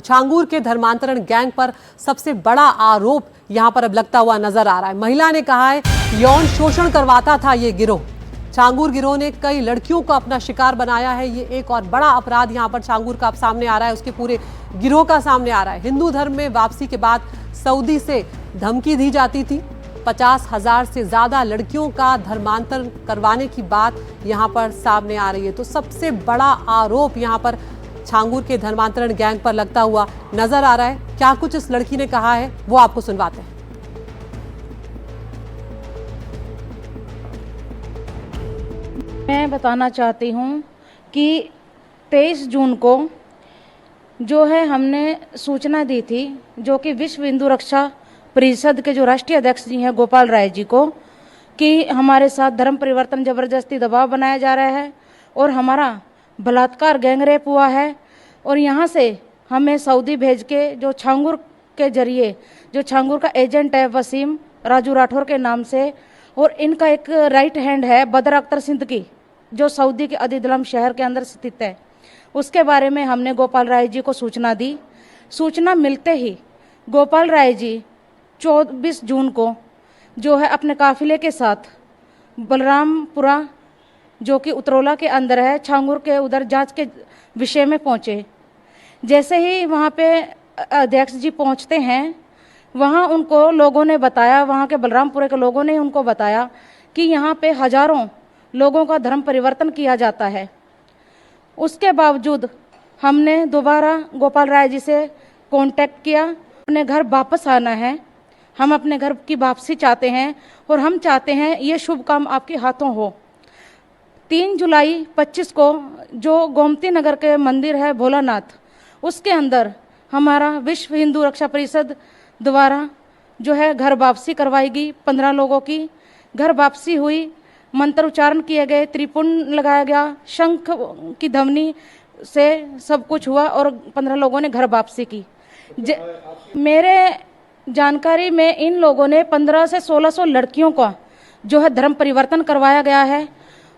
छांगूर के धर्मांतरण गैंग पर सबसे बड़ा आरोप यहां पर अब लगता हुआ नजर आ रहा है। महिला ने कहा है यौन शोषण करवाता था ये गिरोह। छांगूर गिरोह ने कई लड़कियों को अपना शिकार बनाया है। ये एक और बड़ा अपराध यहां पर छांगूर का अब सामने आ रहा है, उसके पूरे गिरोह का सामने आ रहा है। हिंदू धर्म में वापसी के बाद सऊदी से धमकी दी जाती थी। 50,000 से ज्यादा लड़कियों का धर्मांतरण करवाने की बात यहां पर सामने आ रही है। तो सबसे बड़ा आरोप यहां पर छांगूर के धर्मांतरण गैंग पर लगता हुआ नजर आ रहा है। क्या कुछ इस लड़की ने कहा है वो आपको सुनवाते हैं। मैं बताना चाहती हूँ कि 23 जून को जो है हमने सूचना दी थी, जो कि विश्व हिंदू रक्षा परिषद के जो राष्ट्रीय अध्यक्ष जी हैं गोपाल राय जी को, कि हमारे साथ धर्म परिवर्तन जबरदस्ती दबाव बनाया जा रहा है और हमारा बलात्कार गैंग रेप हुआ है और यहाँ से हमें सऊदी भेज के जो छांगूर के जरिए जो छांगूर का एजेंट है वसीम राजू राठौर के नाम से, और इनका एक राइट हैंड है बदर अख्तर सिद्दीकी जो सऊदी के अदीदलम शहर के अंदर स्थित है। उसके बारे में हमने गोपाल राय जी को सूचना दी। सूचना मिलते ही गोपाल राय जी 24 जून को जो है अपने काफिले के साथ बलरामपुरा जो कि उतरौला के अंदर है छांगूर के उधर जांच के विषय में पहुंचे। जैसे ही वहां पे अध्यक्ष जी पहुंचते हैं, वहां उनको लोगों ने बताया, वहां के बलरामपुरे के लोगों ने उनको बताया कि यहाँ पे हजारों लोगों का धर्म परिवर्तन किया जाता है। उसके बावजूद हमने दोबारा गोपाल राय जी से कांटेक्ट किया। अपने घर वापस आना है, हम अपने घर की वापसी चाहते हैं और हम चाहते हैं ये शुभ काम आपके हाथों हो। 3 जुलाई 25 को जो गोमती नगर के मंदिर है भोलानाथ, उसके अंदर हमारा विश्व हिंदू रक्षा परिषद द्वारा जो है घर वापसी करवाएगी। 15 लोगों की घर वापसी हुई, मंत्र उच्चारण किए गए, त्रिपुंड लगाया गया, शंख की ध्वनि से सब कुछ हुआ और 15 लोगों ने घर वापसी की। मेरे जानकारी में इन लोगों ने 1500 से 1600 लड़कियों का जो है धर्म परिवर्तन करवाया गया है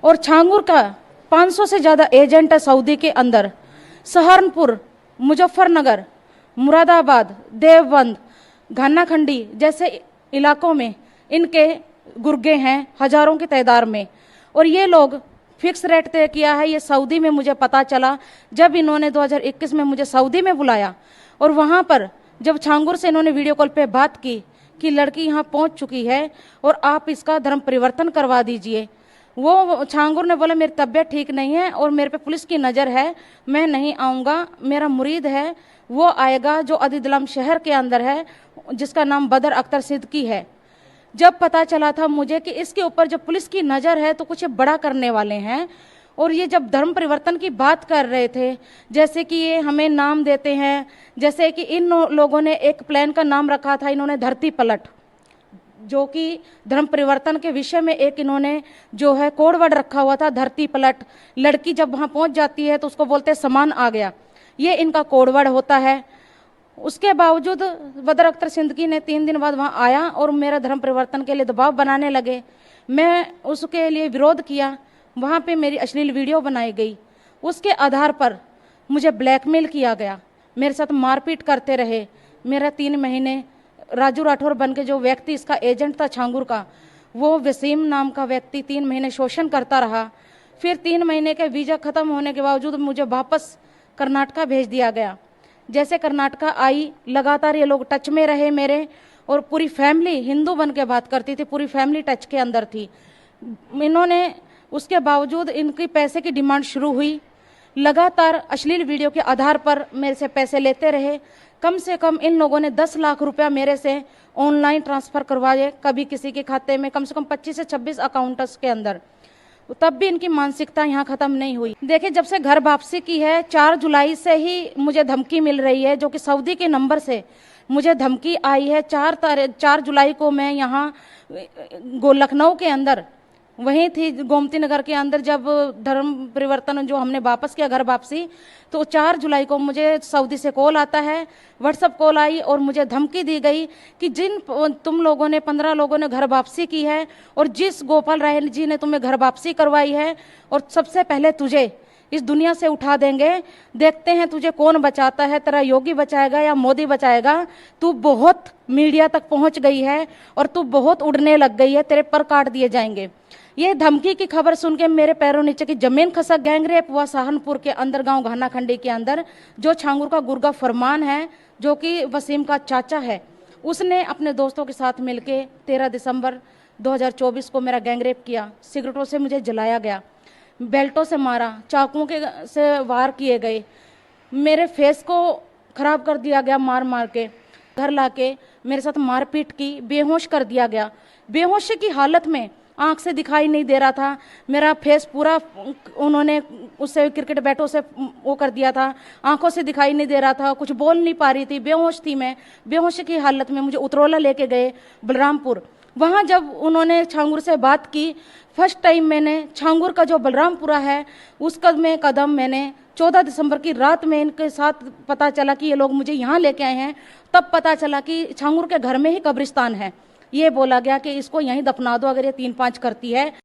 और छांगूर का 500 से ज़्यादा एजेंट है सऊदी के अंदर। सहारनपुर, मुजफ्फरनगर, मुरादाबाद, देवबंद, घानाखंडी जैसे इलाकों में इनके गुर्गे हैं हजारों की तादाद में। और ये लोग फिक्स रेट तय किया है। ये सऊदी में मुझे पता चला जब इन्होंने 2021 में मुझे सऊदी में बुलाया और वहाँ पर जब छांगूर से इन्होंने वीडियो कॉल पे बात की कि लड़की यहाँ पहुँच चुकी है और आप इसका धर्म परिवर्तन करवा दीजिए। वो छांगूर ने बोला मेरी तबीयत ठीक नहीं है और मेरे पे पुलिस की नज़र है, मैं नहीं आऊँगा, मेरा मुरीद है वो आएगा जो अदीदलम शहर के अंदर है जिसका नाम बदर अख्तर सिद्दीकी है। जब पता चला था मुझे कि इसके ऊपर जब पुलिस की नज़र है तो कुछ बड़ा करने वाले हैं। और ये जब धर्म परिवर्तन की बात कर रहे थे, जैसे कि ये हमें नाम देते हैं, जैसे कि इन लोगों ने एक प्लान का नाम रखा था इन्होंने धरती पलट, जो कि धर्म परिवर्तन के विषय में एक इन्होंने जो है कोड वर्ड रखा हुआ था धरती पलट। लड़की जब वहाँ पहुँच जाती है तो उसको बोलते हैं समान आ गया, ये इनका कोड वर्ड होता है। उसके बावजूद बदर अख्तर सिद्दीकी ने 3 दिन बाद वहाँ आया और मेरा धर्म परिवर्तन के लिए दबाव बनाने लगे। मैं उसके लिए विरोध किया, वहाँ पे मेरी अश्लील वीडियो बनाई गई। उसके आधार पर मुझे ब्लैकमेल किया गया, मेरे साथ मारपीट करते रहे। मेरा 3 महीने राजू राठौर बन के जो व्यक्ति इसका एजेंट था छांगूर का, वो वसीम नाम का व्यक्ति 3 महीने शोषण करता रहा। फिर 3 महीने के वीज़ा ख़त्म होने के बावजूद मुझे वापस कर्नाटका भेज दिया गया। जैसे कर्नाटका आई, लगातार ये लोग टच में रहे मेरे, और पूरी फैमिली हिंदू बन के बात करती थी, पूरी फैमिली टच के अंदर थी। इन्होंने उसके बावजूद इनकी पैसे की डिमांड शुरू हुई। लगातार अश्लील वीडियो के आधार पर मेरे से पैसे लेते रहे। कम से कम इन लोगों ने 10 लाख रुपया मेरे से ऑनलाइन ट्रांसफ़र करवाए, कभी किसी के खाते में, कम से कम 25 से 26 अकाउंट्स के अंदर। तब भी इनकी मानसिकता यहाँ ख़त्म नहीं हुई। देखिए, जब से घर वापसी की है 4 जुलाई से ही मुझे धमकी मिल रही है, जो कि सऊदी के नंबर से मुझे धमकी आई है। 4 जुलाई को मैं यहाँ लखनऊ के अंदर वहीं थी, गोमती नगर के अंदर, जब धर्म परिवर्तन जो हमने वापस किया घर वापसी, तो 4 जुलाई को मुझे सऊदी से कॉल आता है, व्हाट्सएप कॉल आई और मुझे धमकी दी गई कि जिन तुम लोगों ने 15 लोगों ने घर वापसी की है और जिस गोपाल राय जी ने तुम्हें घर वापसी करवाई है और सबसे पहले तुझे इस दुनिया से उठा देंगे। देखते हैं तुझे कौन बचाता है, तेरा योगी बचाएगा या मोदी बचाएगा। तू बहुत मीडिया तक पहुंच गई है और तू बहुत उड़ने लग गई है, तेरे पर काट दिए जाएंगे। ये धमकी की खबर सुन के मेरे पैरों नीचे की जमीन खसक। गैंगरेप हुआ सहारनपुर के अंदर, गांव घाना खंडी के अंदर। जो छांगुर का गुर्गा फरमान है, जो कि वसीम का चाचा है, उसने अपने दोस्तों के साथ मिलके 13 दिसंबर 2024 को मेरा गैंगरेप किया। सिगरेटों से मुझे जलाया गया, बेल्टों से मारा, चाकुओं के से वार किए गए, मेरे फेस को खराब कर दिया गया मार मार के। घर लाके मेरे साथ मारपीट की, बेहोश कर दिया गया। बेहोशी की हालत में, आंख से दिखाई नहीं दे रहा था, मेरा फेस पूरा उन्होंने उससे क्रिकेट बैटों से वो कर दिया था, आंखों से दिखाई नहीं दे रहा था, कुछ बोल नहीं पा रही थी, बेहोश थी मैं। बेहोशी की हालत में मुझे उतरौला लेके गए बलरामपुर। वहाँ जब उन्होंने छांगुर से बात की, फर्स्ट टाइम मैंने छांगुर का जो बलरामपुरा है उस कदम मैंने 14 दिसंबर की रात में इनके साथ पता चला कि ये लोग मुझे यहाँ लेके आए हैं। तब पता चला कि छांगुर के घर में ही कब्रिस्तान है। ये बोला गया कि इसको यहीं दफना दो अगर ये 3-5 करती है।